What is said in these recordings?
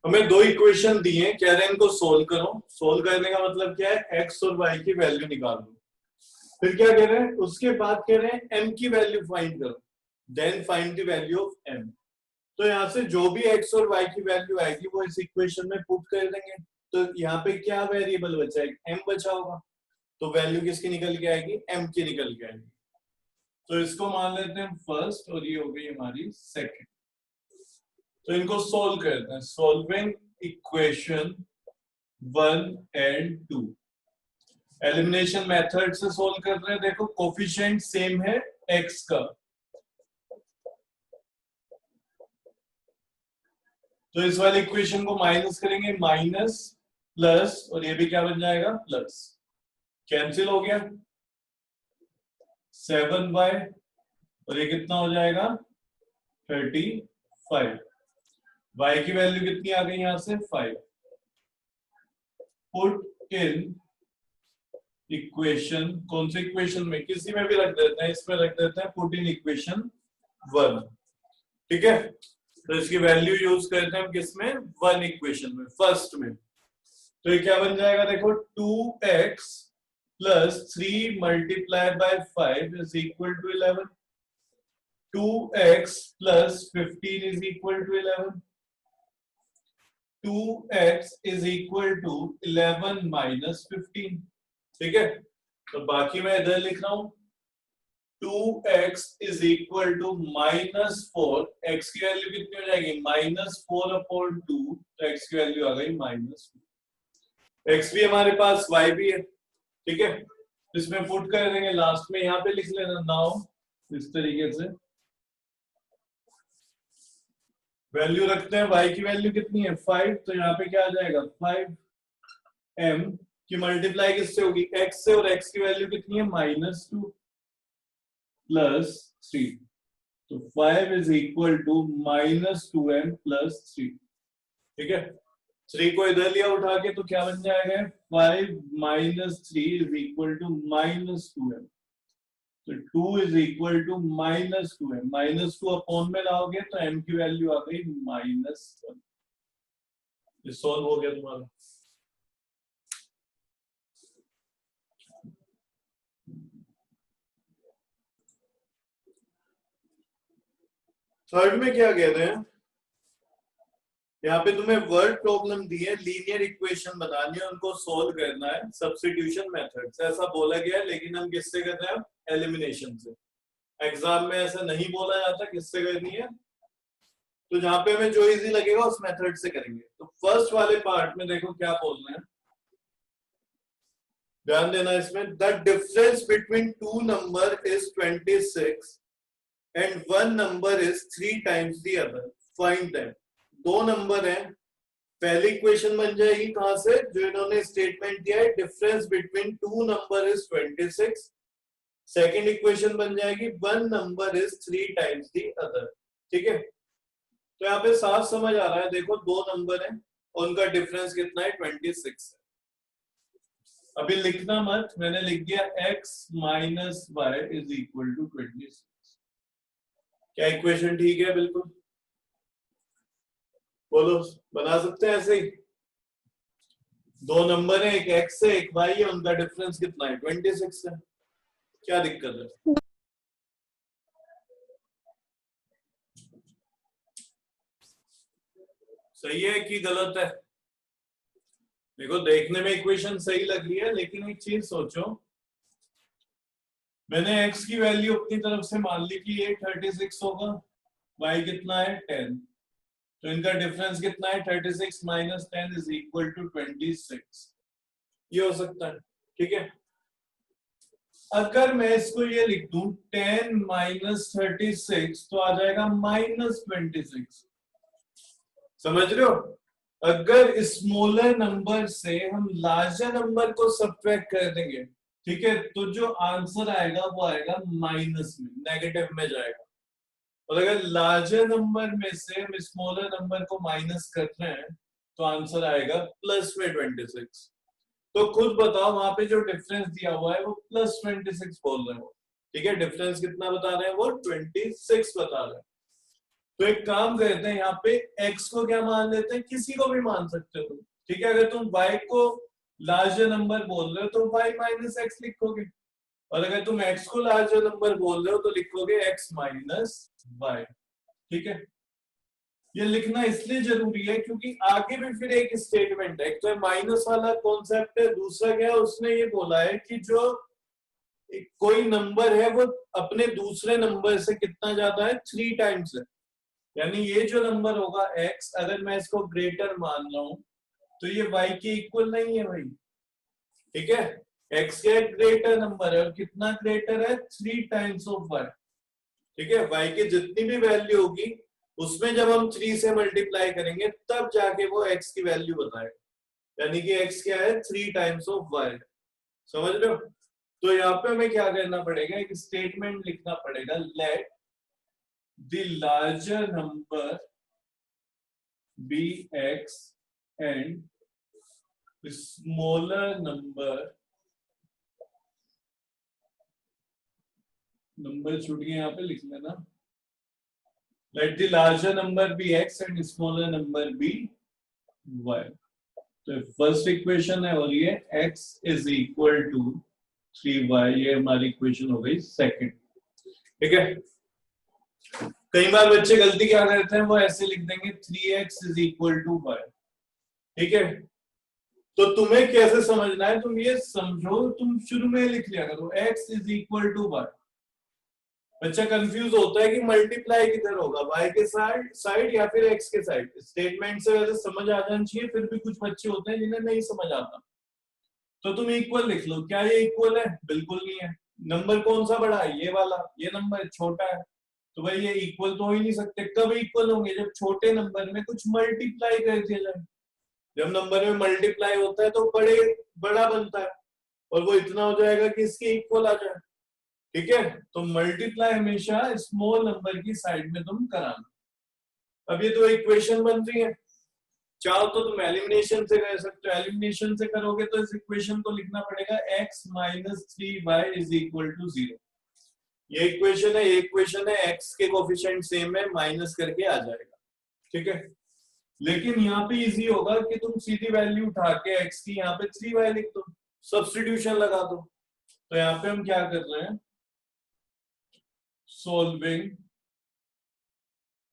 हमें दो इक्वेशन दिए हैं, कह रहे हैं इनको सोल्व करो। सोल्व करने का मतलब क्या है, एक्स और वाई की वैल्यू निकालो। फिर क्या कह रहे हैं, उसके बाद कह रहे हैं एम की वैल्यू फाइंड करो, then find the value of M. तो यहाँ से जो भी एक्स और वाई की वैल्यू आएगी वो इस इक्वेशन में पुट कर देंगे। तो यहाँ पे क्या वेरिएबल बचा है, एम बचा होगा, तो वैल्यू किसकी निकल के आएगी, एम की निकल के आएगी। तो इसको मान लेते हैं फर्स्ट और ये हो गई हमारी सेकंड। तो इनको सोल्व करते हैं। Solving equation 1 and 2 elimination method से सोल्व कर रहे हैं। देखो कोफिशिएंट सेम है एक्स का, तो इस वाली इक्वेशन को माइनस करेंगे, माइनस प्लस और ये भी क्या बन जाएगा, प्लस। कैंसिल हो गया, 7y और ये कितना हो जाएगा, 35। y की वैल्यू कितनी आ गई यहां से, 5। पुट इन इक्वेशन, कौन सी इक्वेशन में, किसी में भी रख देते हैं, इसमें रख देते हैं पुट इन इक्वेशन 1। ठीक है, तो इसकी वैल्यू यूज करते हैं हम किसमें, 1 इक्वेशन में, फर्स्ट में। तो ये क्या बन जाएगा, देखो 2x plus 3 multiply by 5 is equal to 11। 2x plus 15 is equal to 11। 2x is equal to 11 minus 15। ठीक है, तो बाकी मैं इधर लिख रहा हूं 2x is equal to -4। x की वैल्यू कितनी हो जाएगी, -4/2। तो x की वैल्यू आ गई -2। x भी हमारे पास, y भी है। ठीक है, इसमें पुट कर देंगे, लास्ट में यहाँ पे लिख लेना नाउ। इस तरीके से वैल्यू रखते हैं, y की वैल्यू कितनी है 5, तो यहाँ पे क्या आ जाएगा 5m की मल्टीप्लाई किससे होगी, x से, और x की वैल्यू कितनी है -2 प्लस 3। तो 5 is equal to -2m plus 3। ठीक है, 3 को इधर लिया उठा के, तो क्या बन जाएगा, 5 minus 3 is equal to -2m। तो 2 is equal to -2m, -2 upon में लाओगे तो m की वैल्यू आ गई -1। ये सॉल्व हो गया तुम्हारा। थर्ड में क्या कह रहे हैं, यहाँ पे तुम्हें वर्ड प्रॉब्लम दी है, लीनियर इक्वेशन बनानी है, उनको सोल्व करना है सब्स्टिट्यूशन मेथड से, ऐसा बोला गया है। लेकिन हम किससे कर रहे हैं, एलिमिनेशन से। एग्जाम में ऐसा नहीं बोला जाता किससे करनी है, तो जहां पे हमें जो इजी लगेगा उस मेथड से करेंगे। तो फर्स्ट वाले पार्ट में देखो क्या बोल रहे हैं, ध्यान देना इसमें। The difference between two number is 26 and one number is 3 times the other, find that. दो नंबर हैं, पहली इक्वेशन बन जाएगी कहां से, जो इन्होंने स्टेटमेंट दिया है, difference between two number is 26। Second equation बन जाएगी one number is 3 times the other. ठीक है, तो यहाँ पे साफ समझ आ रहा है, देखो दो नंबर हैं और उनका डिफरेंस कितना है, 26 है। अभी लिखना मत, मैंने लिख दिया x minus Y is equal to 26। क्या इक्वेशन ठीक है, बिल्कुल बोलो, बना सकते हैं ऐसे ही। दो नंबर है, एक x है एक y है, उनका डिफरेंस कितना है, 26 है। क्या दिक्कत है, सही है कि गलत है। देखो देखने में इक्वेशन सही लग रही है, लेकिन एक चीज सोचो, मैंने x की वैल्यू अपनी तरफ से मान ली कि ये 36 होगा, y कितना है 10, तो इनका डिफरेंस कितना है, 36 माइनस 10 इज इक्वल टू 26। ये हो सकता है। ठीक है, अगर मैं इसको ये लिख दूं 10 माइनस 36, तो आ जाएगा -26। समझ रहे हो, अगर स्मॉलर नंबर से हम लार्जर नंबर को सब्ट्रैक्ट कर देंगे, ठीक है, तो जो आंसर आएगा वो आएगा माइनस में, नेगेटिव में जाएगा। और अगर लार्जर नंबर में से हम स्मॉलर नंबर को माइनस कर रहे हैं, तो आंसर आएगा प्लस में 26। तो खुद बताओ, वहां पे जो डिफरेंस दिया हुआ है वो +26 बोल रहे हो। ठीक है, डिफरेंस कितना बता रहे हैं वो, 26 बता रहे हैं। तो एक काम करते हैं, यहाँ पे x को क्या मान लेते हैं, किसी को भी मान सकते हो तुम, ठीक है। अगर तुम y को लार्जर नंबर बोल रहे हो तो y माइनस एक्स लिखोगे, और अगर तुम x को लार्जर नंबर बोल रहे हो तो लिखोगे x माइनस वाई, ठीक है। ये लिखना इसलिए जरूरी है क्योंकि आगे भी फिर एक स्टेटमेंट है, एक तो माइनस वाला कॉन्सेप्ट है, दूसरा क्या है, उसने ये बोला है कि जो कोई नंबर है वो अपने दूसरे नंबर से कितना ज्यादा है, 3 टाइम्स है। यानी ये जो नंबर होगा x, अगर मैं इसको ग्रेटर मान रहा हूं तो ये y के इक्वल नहीं है भाई, ठीक है। x के ग्रेटर नंबर है, और कितना ग्रेटर है, 3 टाइम्स ऑफ y, ठीक है। y की जितनी भी वैल्यू होगी उसमें जब हम 3 से मल्टीप्लाई करेंगे तब जाके वो x की वैल्यू बताएगा, यानी कि x क्या है, 3 टाइम्स ऑफ y, समझ रहे हो। तो यहाँ पे हमें क्या करना पड़ेगा, एक स्टेटमेंट लिखना पड़ेगा, let the larger number be x and smaller number छूट गए यहाँ पे लिख लेना, let the larger number be x and smaller number be y। तो फर्स्ट इक्वेशन है और ये x is equal to 3y, ये हमारी इक्वेशन हो गई सेकंड, ठीक है। कई बार बच्चे गलती क्या करते हैं, वो ऐसे लिख देंगे 3x is equal to y, ठीक है। तो तुम्हें कैसे समझना है, तुम ये समझो, तुम शुरू में लिख लिया करो x is equal to y। बच्चा कंफ्यूज होता है कि मल्टीप्लाई किधर होगा, y के साइड या फिर x के साइड। स्टेटमेंट से वैसे समझ आ जाना चाहिए, फिर भी कुछ बच्चे होते हैं जिन्हें नहीं समझ आता। तो तुम इक्वल लिख लो, क्या ये इक्वल है, बिल्कुल नहीं है। नंबर कौन सा बड़ा है, ये वाला, ये नंबर छोटा है, तो भाई ये इक्वल तो हो ही नहीं सकते। कब इक्वल होंगे, जब छोटे नंबर में कुछ मल्टीप्लाई कर दिया जाए। जब नंबर में मल्टीप्लाई होता है तो बड़ा बनता है, और वो इतना हो जाएगा कि इसके इक्वल आ जाए, ठीक है। तो मल्टीप्लाई हमेशा स्मॉल नंबर की साइड में तुम कराना। अब ये तो इक्वेशन बन रही है, चाहो तो तुम एलिमिनेशन से कर सकते हो। एलिमिनेशन से करोगे तो इस इक्वेशन को लिखना पड़ेगा x minus 3y is equal to 0। ये इक्वेशन है, ये इक्वेशन है, x के कोफिशिएंट सेम है, माइनस करके आ जाएगा, ठीक है। लेकिन यहाँ पे इजी होगा कि तुम सीधी वैल्यू उठा के x की यहाँ पे 3y लिख दो, सब्स्टिट्यूशन लगा दो। तो यहाँ पे हम क्या कर रहे हैं, solving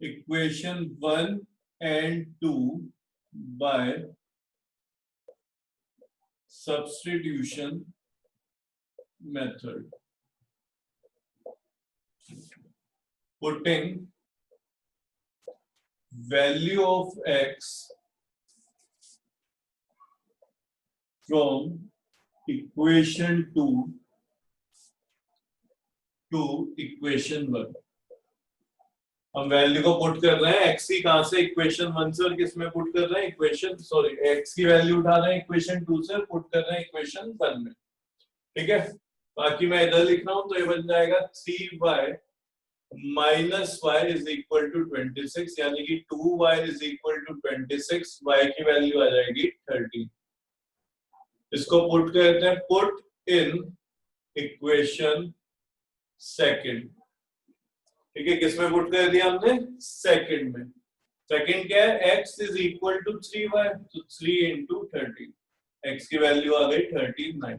equation 1 and 2 by substitution method, putting value of x from equation 2 to equation 1। हम वैल्यू को पुट कर रहे हैं, x की कहां से, इक्वेशन 1 से, और किस में पुट कर रहे हैं, इक्वेशन x की वैल्यू उठा रहे हैं इक्वेशन 2 से, पुट कर रहे हैं इक्वेशन 1 में, ठीक है। बाकी मैं इधर लिख रहा हूं तो ये बन जाएगा 3y minus y is equal to 26, यानी कि 2y is equal to 26, y की वैल्यू आ जाएगी 13। इसको पुट करते हैं, पुट इन इक्वेशन सेकंड, ठीक है। किसमें पुट कर दिया हमने, सेकंड में। सेकंड क्या है, x is equal to 3y, तो 3 इंटू 13, x की वैल्यू आ गई 39।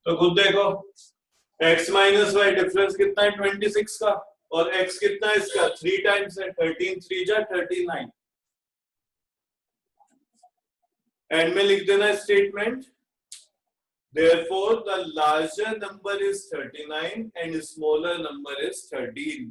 तो खुद देखो x माइनस वाई डिफरेंस कितना है 26 का, और x कितना है इसका, 3 टाइम्स है, 13 3 जा 39। एंड में लिख देना statement, therefore the larger number is 39 and smaller number is 13।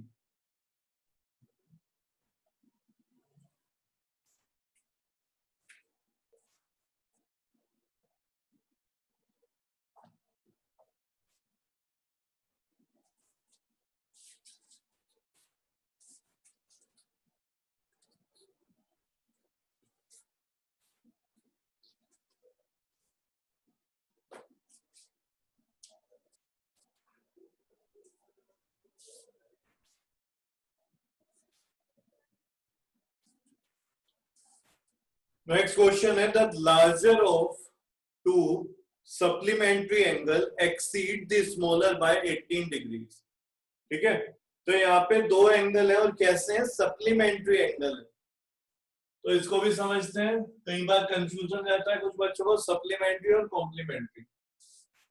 Next question है, the larger of two supplementary angle exceed the smaller by 18 degrees, ठीक है। तो यहाँ पे दो एंगल है और कैसे हैं, सप्लीमेंट्री एंगल है। तो इसको भी समझते हैं, कई बार कंफ्यूजन रहता है कुछ बच्चों को सप्लीमेंट्री और कॉम्प्लीमेंट्री।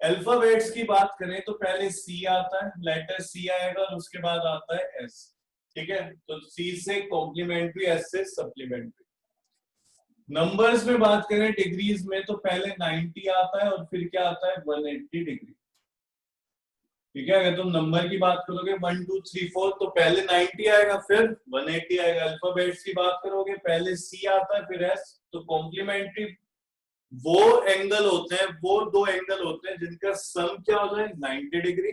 अल्फाबेट्स की बात करें तो पहले सी आता है, लेटर सी आएगा और उसके बाद आता है एस। ठीक है, तो सी से कॉम्प्लीमेंट्री, एस से सप्लीमेंट्री। नंबर्स में बात करें डिग्रीज में तो पहले 90 आता है और फिर क्या आता है 180 डिग्री। ठीक है, अगर तुम नंबर की बात करोगे 1 2 3 4 तो पहले 90 आएगा फिर 180 आएगा। अल्फाबेट्स की बात करोगे पहले सी आता है फिर एस। तो कॉम्प्लीमेंट्री वो एंगल होते हैं, वो दो एंगल होते हैं जिनका सम क्या हो जाए 90 डिग्री।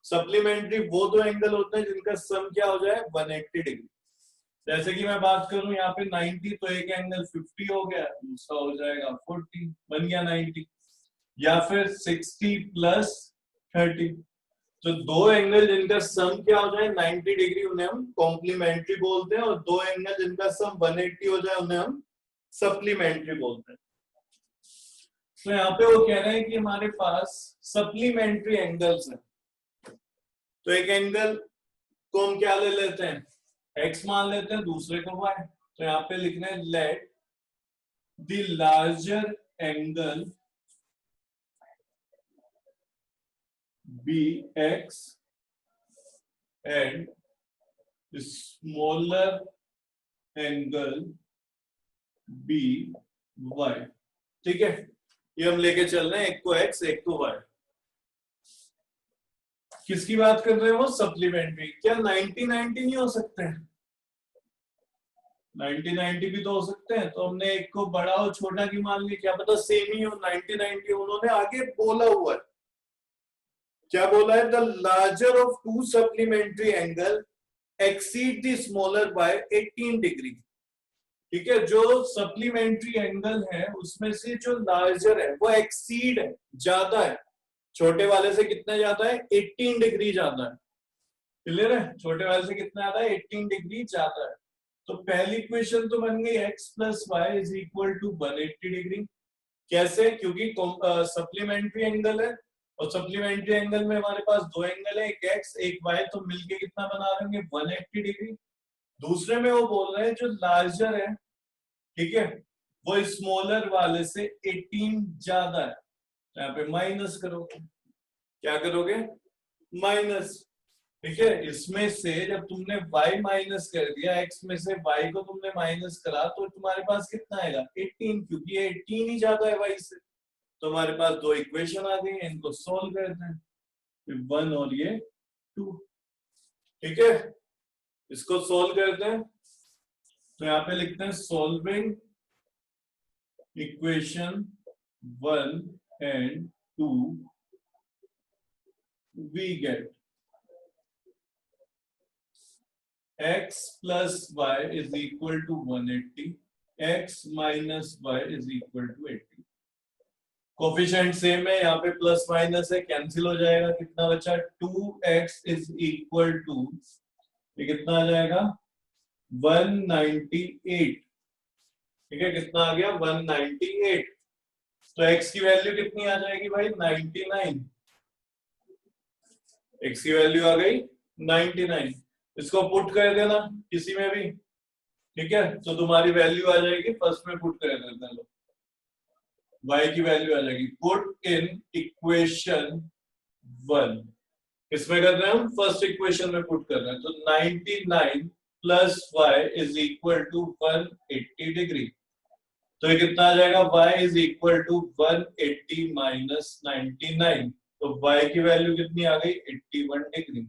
सप्लीमेंट्री वो दो एंगल होते हैं जिनका सम क्या हो जाए 180 डिग्री। जैसे कि मैं बात करूं यहाँ पे 90 तो एक एंगल 50 हो गया, दूसरा हो जाएगा 40, बन गया 90। या फिर 60 प्लस 30, तो दो एंगल जिनका सम क्या हो जाए 90 डिग्री उन्हें हम कॉम्प्लीमेंट्री बोलते हैं, और दो एंगल जिनका सम 180 हो जाए उन्हें हम सप्लीमेंट्री बोलते हैं। तो यहाँ पे वो कह रहे हैं कि हमारे पास सप्लीमेंट्री एंगल्स हैं। तो एक एंगल को हम क्या ले लेते हैं, x मान लेते हैं, दूसरे को y। तो यहाँ पे लिखना है let the larger angle be x and smaller angle be y। ठीक है, ये हम लेके चल रहे हैं, एक को x एक को y। किसकी बात कर रहे हैं वो, सप्लीमेंट्री। क्या 90 90 नहीं हो सकते हैं, 90 90 भी तो हो सकते हैं। तो हमने एक को बड़ा और छोटा की मान लिया, क्या पता सेम ही हो 90 90। उन्होंने आगे बोला हुआ है, क्या बोला है, the larger of two supplementary angle exceed the smaller by 18 degree. ठीक है, जो सप्लीमेंट्री एंगल है उसमें से जो लार्जर है वो एक्सीड है, ज्यादा है, छोटे वाले से कितना ज्यादा है 18 डिग्री ज्यादा है। क्लियर है, छोटे वाले से कितना ज्यादा है 18 डिग्री ज्यादा है। तो पहली इक्वेशन तो बन गई x plus Y is equal to 180 degree. कैसे, क्योंकि सप्लीमेंट्री एंगल है और सप्लीमेंट्री एंगल में हमारे पास दो एंगल है, एक x एक y, तो मिलके कितना बना रहे हैं 180 डिग्री। दूसरे में वो बोल रहे हैं जो लार्जर है, ठीक है, वो स्मॉलर वाले से 18 ज्यादा है। तो यहाँ पे माइनस करोगे, क्या करोगे माइनस। ठीक है, इसमें से जब तुमने y माइनस कर दिया, x में से y को तुमने माइनस करा, तो तुम्हारे पास कितना आएगा 18, क्योंकि ये 18 ही ज्यादा है y से। तो हमारे पास दो इक्वेशन आ गई, इनको सोल्व करते हैं, फिर 1 और ये 2। ठीक है, इसको सोल्व करते हैं। तो यहाँ पे लिखते हैं solving equation 1 and 2 we get x plus y is equal to 180, x minus y is equal to 80। Coefficient same है, यहाँ पे प्लस माइनस है, कैंसिल हो जाएगा, कितना बचा 2x is equal to, ये कितना आ जाएगा 198। ठीक है, कितना आ गया 198। तो x की वैल्यू कितनी आ जाएगी भाई 99। x की वैल्यू आ गई 99। इसको पुट कर देना किसी में भी, ठीक है, तो तुम्हारी वैल्यू आ जाएगी, फर्स्ट में पुट कर देना लो, y की वैल्यू आ जाएगी, पुट इन इक्वेशन 1। किसमें कर रहे हैं हम, फर्स्ट इक्वेशन में पुट कर रहे हैं। तो 99 plus y is equal to 180 degree. तो ये कितना आ जाएगा, y is equal to 180 minus 99। तो y की वैल्यू कितनी आ गई 81 डिग्री।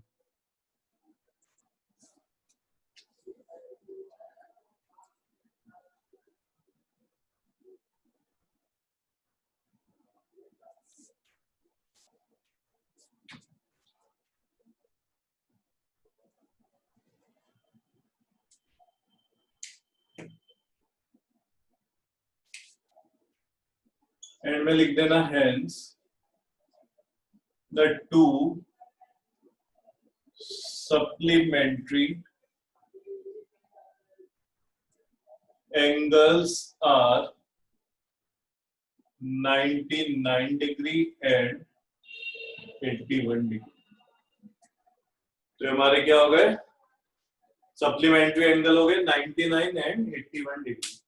एंड में लिख देना hence the two supplementary angles are 99 degree and 81 degree। तो हमारे क्या हो गए, सप्लीमेंट्री एंगल हो गए 99 and 81 degree.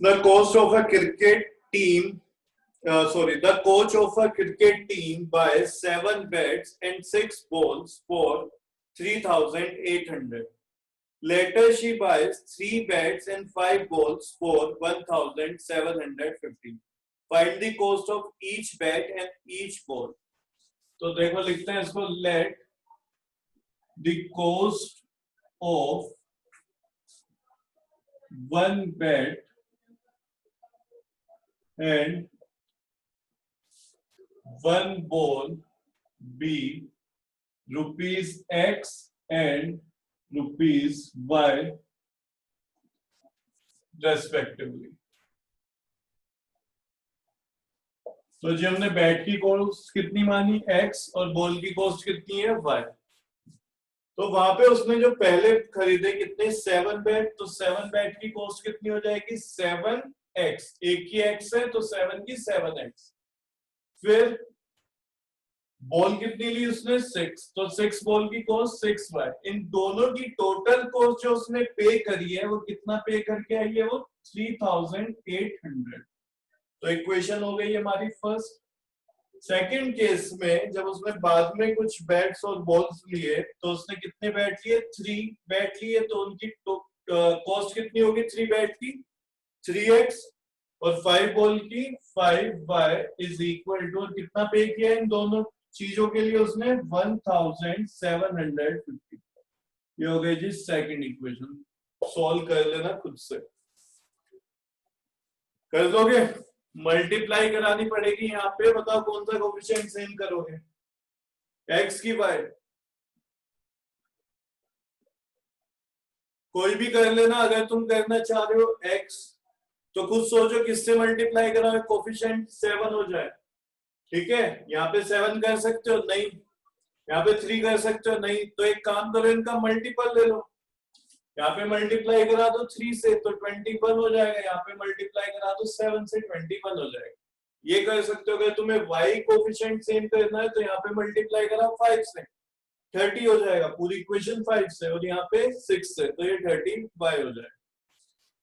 The cost of a cricket team, the coach of a cricket team buys 7 bats and 6 balls for 3,800. Later, she buys 3 bats and 5 balls for 1,750. Find the cost of each bat and each ball. तो देखो लिखते हैं इसको, let the cost of one bat and one ball be rupees X and rupees Y respectively. तो जी हमने bat की cost कितनी मानी x और बॉल की कॉस्ट कितनी है y। तो वहां पे उसने जो पहले खरीदे कितने 7 बैट, तो 7 बैट की कॉस्ट कितनी हो जाएगी 7x, एक ही x है तो 7 की 7x। फिर बॉल कितनी ली उसने 6, तो 6 बॉल की कॉस्ट 6y। इन दोनों की टोटल कॉस्ट जो उसने पे करी है वो कितना पे करके आई है, वो 3,800। तो इक्वेशन हो गई हमारी फर्स्ट। सेकंड केस में जब उसने बाद में कुछ बैट्स और बॉल्स लिए तो उसने कितने बैट लिए 3 बैट लिए, तो उनकी कॉस्ट कितनी होगी 3 बैट की 3x और 5 बॉल की 5y इज इक्वल टू कितना पे किया इन दोनों चीजों के लिए उसने 1,750। ये हो गई जी सेकंड इक्वेशन। सॉल्व कर लेना खुद से, कर दोगे। मल्टीप्लाई करानी पड़ेगी यहाँ पे, बताओ कौन सा कोफिशिएंट सेम करोगे, x की y, कोई भी कर लेना। अगर तुम करना चाह रहे हो x तो खुद सोचो किससे मल्टीप्लाई कराओ कोफिशिएंट 7 हो जाए, ठीक है। यहाँ पे 7 कर सकते हो, नहीं। यहाँ पे 3 कर सकते हो, नहीं। तो एक काम करो, इनका मल्टीपल ले लो। यहाँ पे मल्टीप्लाई करा दो 3 से तो 21 हो जाएगा, यहाँ पे मल्टीप्लाई करा दो 7 से 21 हो जाएगा। ये कर सकते हो। अगर तुम्हें y कोफिशिएंट सेम करना है तो यहाँ पे मल्टीप्लाई करा 5 से 30 हो जाएगा, पूरी इक्वेशन 5 से, और यहाँ पे 6 से, तो ये 30y हो जाएगा।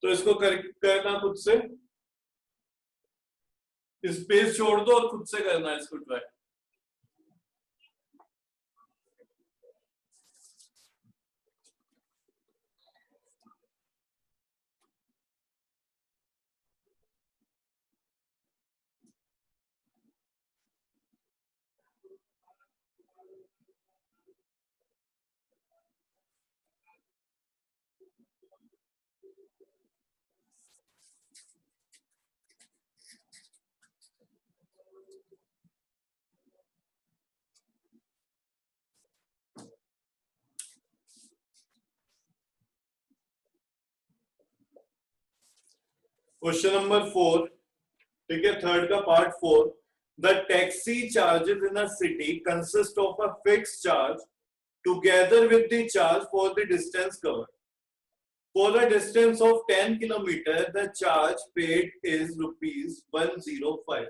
तो इसको करना खुद से, स्पेस छोड़ दो और खुद से करना है इसको ट्राई। क्वेश्चन नंबर 4, ठीक है, थर्ड का part 4। The taxi charges in a city consist of a fixed charge together with the charge for the distance covered. For a distance of 10 km, the charge paid is rupees 105.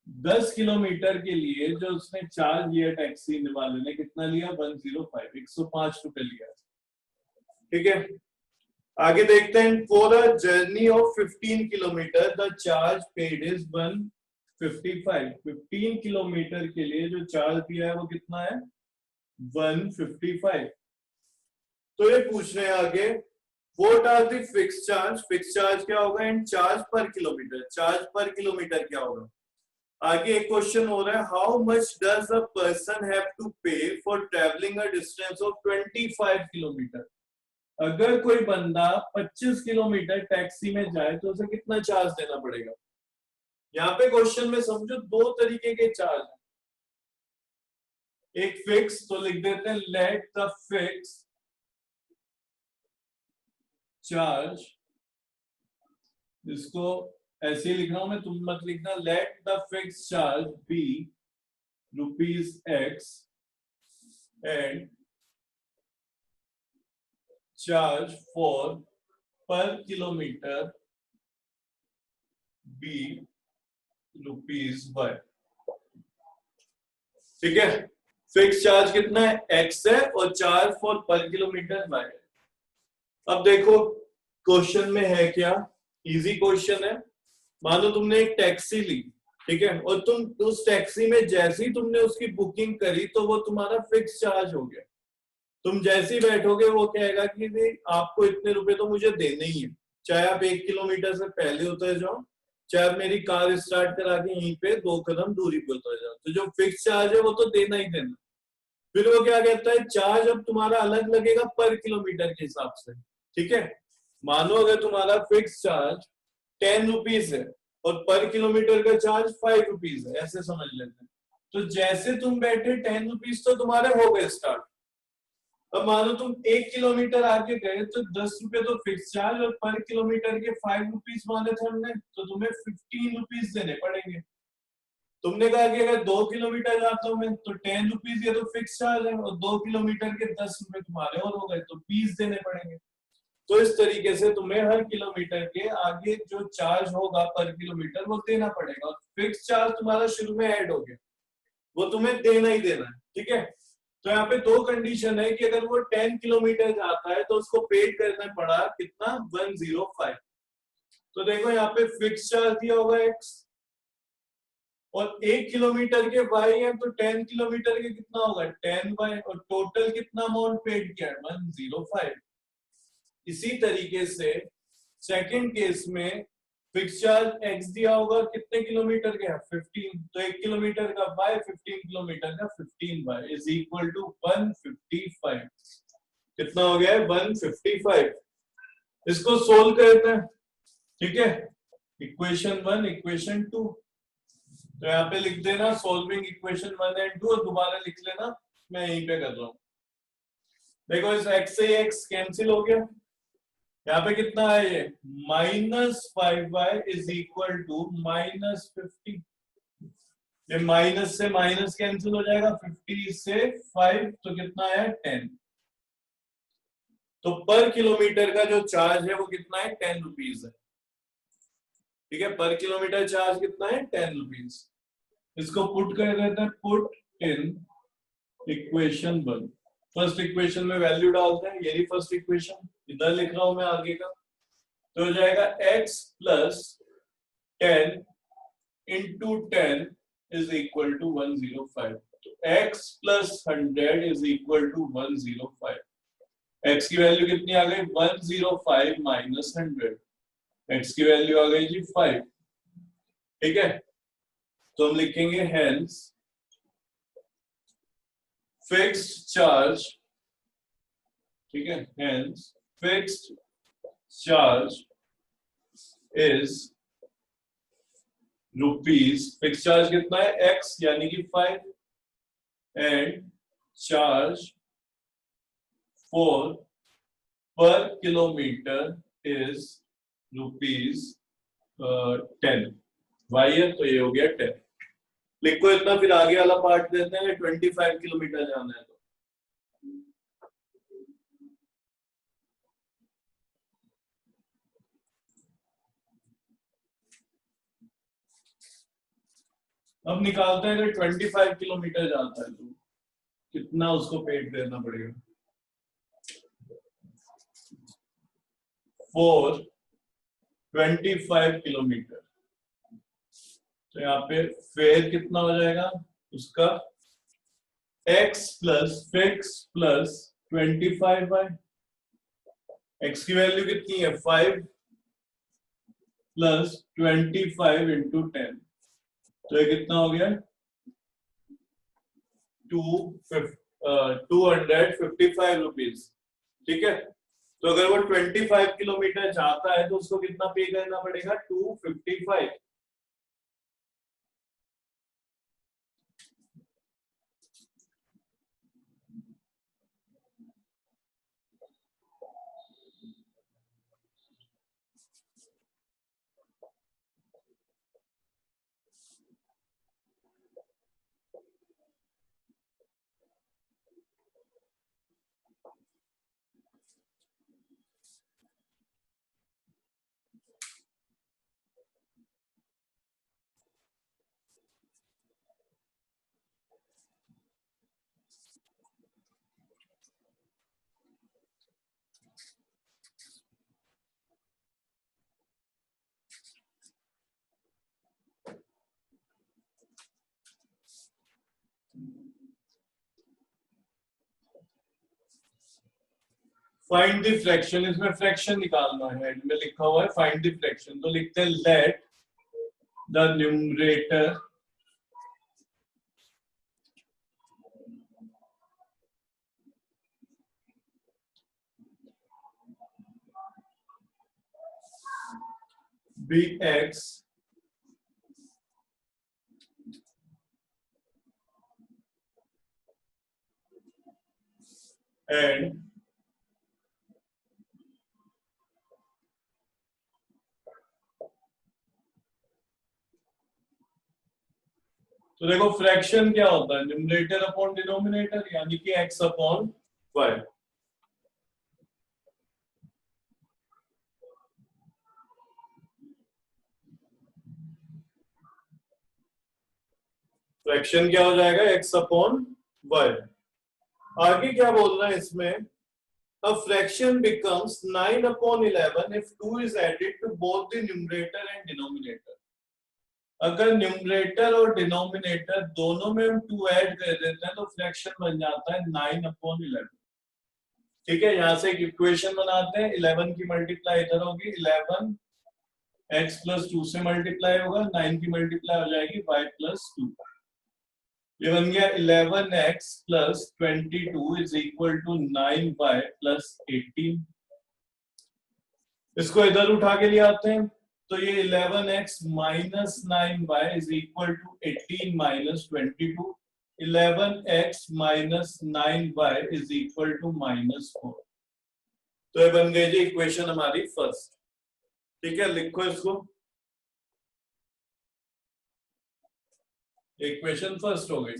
10 kilometre के लिए जो उसने charge लिया taxi वाले ने, कितना लिया? 105, 105 रुपए लिया। ठीक है, आगे देखते हैं। For a journey of 15 kilometre the charge paid is 155। 15 kilometre के लिए जो चार्ज दिया है वो कितना है? 155। तो ये पूछ रहे हैं आगे, what are the fix charge? Fix charge क्या होगा? And charge per kilometre, charge per kilometre क्या होगा? आगे एक क्वेश्चन हो रहा है, how much does a person have to pay for travelling a distance of 25 kilometre? अगर कोई बंदा 25 किलोमीटर टैक्सी में जाए तो उसे कितना चार्ज देना पड़ेगा? यहाँ पे क्वेश्चन में समझो दो तरीके के चार्ज है, एक फिक्स, तो लिख देते हैं लेट द फिक्स चार्ज, इसको ऐसे ही लिख रहा हूं मैं, तुम मत लिखना, let the fix charge be ₹X and charge for per kilometre be ₹Y। ठीक है, फिक्स चार्ज कितना है? X है और charge for per kilometre Y है। अब देखो क्वेश्चन में है क्या, इजी क्वेश्चन है। मानो तुमने एक टैक्सी ली, ठीक है, और तुम उस टैक्सी में जैसे ही तुमने उसकी बुकिंग करी तो वो तुम्हारा फिक्स चार्ज हो गया। तुम जैसे ही बैठोगे वो कहेगा कि भाई आपको इतने रुपए तो मुझे देने ही है, चाहे आप 1 किलोमीटर से पहले उतर जाओ, चाहे आप मेरी कार स्टार्ट करा के यहीं पे 2 कदम दूरी पे उतर जाओ, तो जो फिक्स चार्ज है वो तो देना ही देना। फिर वो क्या कहता है, चार्ज अब तुम्हारा अलग लगेगा पर किलोमीटर के हिसाब से। ठीक है, मानो अगर तुम्हारा फिक्स चार्ज ₹10 है और पर किलोमीटर का चार्ज ₹5 है, ऐसे समझ लेते हैं। तो जैसे तुम बैठे ₹10 तो तुम्हारे हो गए स्टार्ट। अब मानो तुम 1 किलोमीटर आगे गए तो ₹10 तो फिक्स चार्ज और पर किलोमीटर के ₹5 माने थे हमने, तो तुम्हें ₹15 देने पड़ेंगे। तुमने कहा कि अगर 2 किलोमीटर जाता हूं मैं तो ₹10 ये तो फिक्स चार्ज है और 2 किलोमीटर के ₹10 तुम्हारे और हो गए, तो 20 देने पड़ेंगे। तो इस तरीके से तुम्हें हर किलोमीटर के आगे जो चार्ज होगा पर किलोमीटर वो देना पड़ेगा, और फिक्स चार्ज तुम्हारा शुरू में ऐड हो गया, वो तुम्हें देना ही देना है। ठीक है, तो यहाँ पे दो कंडीशन है कि अगर वो 10 किलोमीटर जाता है तो उसको पेड करना पड़ा कितना? 105। तो देखो यहाँ पे फिक्स चार्ज दिया होगा X और 1 किलोमीटर के Y है, तो 10 किलोमीटर के कितना होगा? 10Y, और टोटल कितना अमाउंट पेड किया है? 105। इसी तरीके से सेकंड केस में फिक्स चार्ज X दिया होगा, कितने किलोमीटर के? 15, तो 1 किलोमीटर का Y, 15 किलोमीटर का 15Y इज इक्वल टू 155। कितना हो गया है? 155। इसको सोल्व करते हैं। ठीक है, इक्वेशन 1, इक्वेशन 2, तो यहाँ पे लिख देना सॉल्विंग इक्वेशन 1 एंड 2, और दोबारा लिख लेना, मैं यहीं पे कर रहा हूं। देखो इस x से x कैंसिल हो गया, यहाँ पे कितना है ये? -5y is equal to -50। ये माइनस से माइनस कैंसिल हो जाएगा, 50 से 5 तो कितना है? 10। तो पर किलोमीटर का जो चार्ज है वो कितना है? ₹10 है। ठीक है, पर किलोमीटर चार्ज कितना है? ₹10। इसको पुट कर देते हैं, put in equation 1। First equation में वैल्यू डालते हैं, यही फर्स्ट इक्वेशन, इधर लिख रहा हूं मैं आगे का, तो हो जाएगा x plus 10 into 10 is equal to 105। तो x plus 100 is equal to 105। x की वैल्यू कितनी आ गई? 105 माइनस 100, x की वैल्यू आ गई जी 5। ठीक है, तो हम लिखेंगे हेंस फिक्स्ड चार्ज, ठीक है, hence fixed charge is ₹, fix charge कितना है? x यानी कि 5, and charge for per kilometre is ₹10। y है तो ये हो गया 10। लिखो इतना, फिर आगे वाला पार्ट देते हैं, 25 किलोमीटर जाना है तो अब निकालते हैं, अगर 25 किलोमीटर जाता है तो कितना उसको पेड देना पड़ेगा। 4 25 किलोमीटर, तो यहाँ पे फेयर कितना हो जाएगा उसका, x plus fix plus 25y। x की वैल्यू कितनी है 5 प्लस 25 इंटू 10, तो ये कितना हो गया 255 रुपीज। ठीक है, तो अगर वो 25 किलोमीटर जाता है तो उसको कितना पे करना पड़ेगा 255। फाइंड द फ्रैक्शन, इसमें फ्रैक्शन निकालना है, में लिखा हुआ है फाइंड द फ्रैक्शन, तो लिखते हैं let the numerator B X and तो देखो फ्रैक्शन क्या होता है, न्यूमरेटर अपॉन डिनोमिनेटर, यानी कि x अपॉन वाई। फ्रैक्शन क्या हो जाएगा x अपॉन वाई। आगे क्या बोल रहा है इसमें, a fraction becomes 9 upon 11 if 2 is added to both the numerator and denominator। अगर न्यूमरेटर और डिनोमिनेटर दोनों में हम 2 ऐड कर देते हैं तो फ्रैक्शन बन जाता है 9 अपॉन 11। ठीक है, यहां से एक इक्वेशन बनाते हैं, 11 की मल्टीप्लाई इधर होगी, 11 x प्लस 2 से मल्टीप्लाई होगा, 9 की मल्टीप्लाई हो जाएगी y प्लस 2। ये बन गया 11x plus 22 is equal to 9y plus 18। इसको इधर उठा के ले आते हैं, तो ये 11x minus 9y is equal to 18 minus 22। 11x minus 9y is equal to minus 4। तो ये बन गई जी इक्वेशन हमारी फर्स्ट। ठीक है, लिखो इसको, इक्वेशन फर्स्ट हो गई।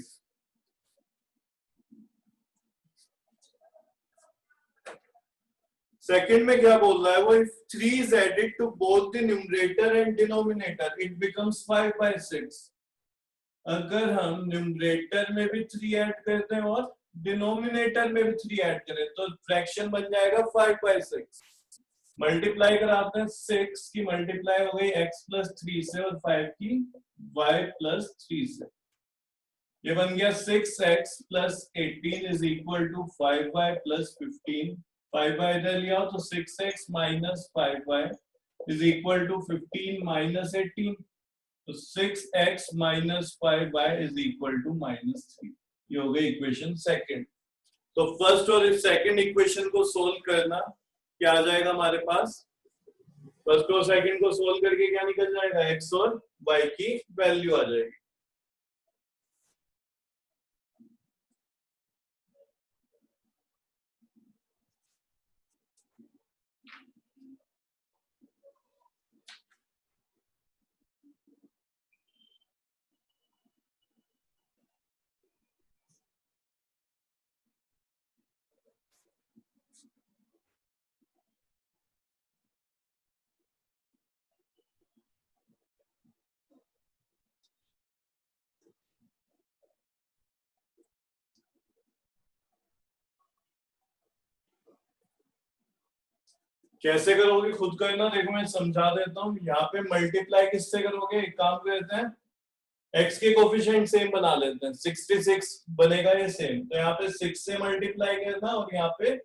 सेकंड में क्या बोल रहा है वो, if 3 is added to both the numerator and denominator it becomes 5/6। अगर हम न्यूमरेटर में भी 3 ऐड करते हैं और डिनोमिनेटर में भी 3 ऐड करें तो फ्रैक्शन बन जाएगा 5/6। मल्टीप्लाई कराते हैं, 6 की मल्टीप्लाई हो गई x प्लस 3 से और 5 की y प्लस 3 से। ये बन गया 6x plus 18 is equal to 5y plus 15। 5y इधर लिया तो 6x minus 5y is equal to 15 minus 18, तो 6x minus 5y is equal to -3। ये हो गई इक्वेशन सेकंड। तो फर्स्ट और सेकंड इक्वेशन को सोल्व करना, क्या आ जाएगा हमारे पास, फर्स्ट और सेकंड को सोल्व करके क्या निकल जाएगा, x और y की वैल्यू आ जाएगी। कैसे करोगे खुद करना, देखो मैं समझा देता हूँ। यहाँ पे मल्टीप्लाई किससे करोगे, एक काम करते हैं, x के कोफिशिएंट सेम बना लेते हैं, 66 बनेगा ये सेम, तो यहाँ पे 6 से मल्टीप्लाई करना और यहाँ पे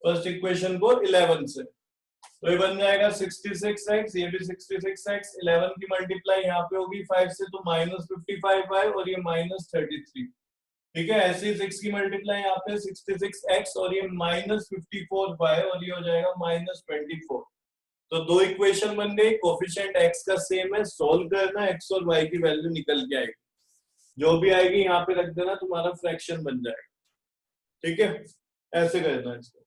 फर्स्ट इक्वेशन को 11 से, तो ये बन जाएगा 66x, ये भी 66x, 11 की मल्टीप्लाई यहाँ पे होगी 5 से, तो -55y और ये -33, ठीक है। ऐसे ही 6 की मल्टीप्लाई यहाँ पे 66x और ये -54y और ये हो जाएगा -24, तो दो इक्वेशन बन गई, कोफिशिएंट x का सेम है, सोल्व करना, x और y की वैल्यू निकल के आएगी, जो भी आएगी यहाँ पे रख देना, तुम्हारा फ्रैक्शन बन जाएगा, ठीक है। ऐसे करना है इसको।